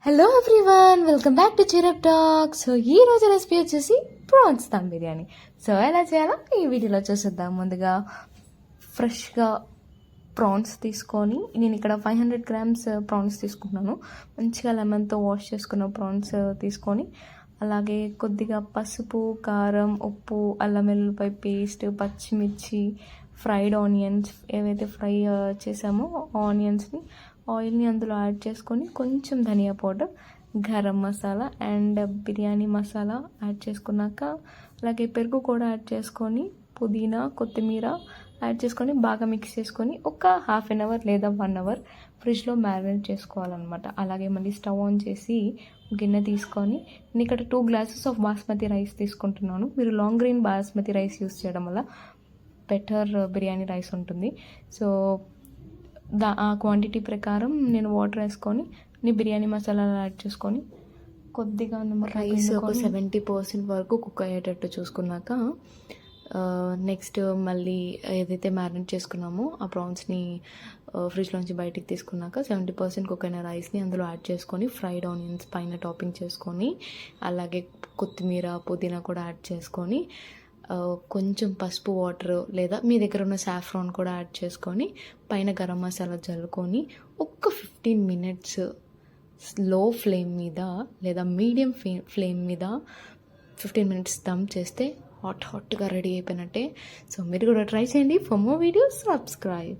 Hello everyone, welcome back to చిరప్ talk. So ఈ రోజు recipe వచ్చేసి ప్రాన్స్ దమ్ బిర్యానీ. సో ఎలా చేయాలో ఈ వీడియోలో చూసేద్దాం. ముందుగా ఫ్రెష్గా ప్రాన్స్ తీసుకొని, నేను ఇక్కడ 500 grams ప్రాన్స్ తీసుకుంటున్నాను. మంచిగా లెమన్తో వాష్ చేసుకున్న ప్రాన్స్ తీసుకొని, అలాగే కొద్దిగా పసుపు, కారం, ఉప్పు, అల్లం వెల్లుల్లిపాయ పేస్ట్, పచ్చిమిర్చి, ఫ్రైడ్ ఆనియన్స్, ఏవైతే ఫ్రై చేసామో ఆనియన్స్ని, ఆయిల్ని అందులో యాడ్ చేసుకొని, కొంచెం ధనియా powder, garam masala and biryani masala add చేసుకున్నాక, అలాగే పెరుగు కూడా యాడ్ చేసుకొని, పుదీనా, కొత్తిమీర యాడ్ చేసుకొని బాగా మిక్స్ చేసుకొని ఒక 1/2 hour లేదా 1 hour ఫ్రిడ్జ్లో మ్యారినేట్ చేసుకోవాలన్నమాట. అలాగే మళ్ళీ స్టవ్ ఆన్ చేసి గిన్నె తీసుకొని, నేను ఇక్కడ 2 glasses ఆఫ్ బాస్మతి రైస్ తీసుకుంటున్నాను. మీరు long grain basmati rice use చేయడం వల్ల బెటర్ బిర్యానీ రైస్ ఉంటుంది. సో ఆ క్వాంటిటీ ప్రకారం నేను వాటర్ వేసుకొని, బిర్యానీ మసాలాలు యాడ్ చేసుకొని, కొద్దిగా రైస్ ఒక 70% వరకు కుక్ అయ్యేటట్టు చూసుకున్నాక, నెక్స్ట్ మళ్ళీ ఏదైతే మ్యారినేట్ చేసుకున్నామో ఆ ప్రాన్స్ని ఫ్రిడ్జ్లోంచి బయటికి తీసుకున్నాక 70% కుక్ అయిన రైస్ని అందులో యాడ్ చేసుకొని, ఫ్రైడ్ ఆనియన్స్ పైన టాపింగ్ చేసుకొని, అలాగే కొత్తిమీర, పుదీనా కూడా యాడ్ చేసుకొని, కొంచెం పసుపు వాటర్ లేదా మీ దగ్గర ఉన్న సాఫ్రాన్ కూడా యాడ్ చేసుకొని, పైన గరం మసాలా జల్లుకొని, ఒక్క 15 minutes స్లో ఫ్లేమ్ మీద లేదా మీడియం ఫ్లేమ్ మీద 15 minutes దమ్ చేస్తే హాట్గా రెడీ అయిపోయినట్టే. సో మీరు కూడా ట్రై చేయండి. For more videos subscribe.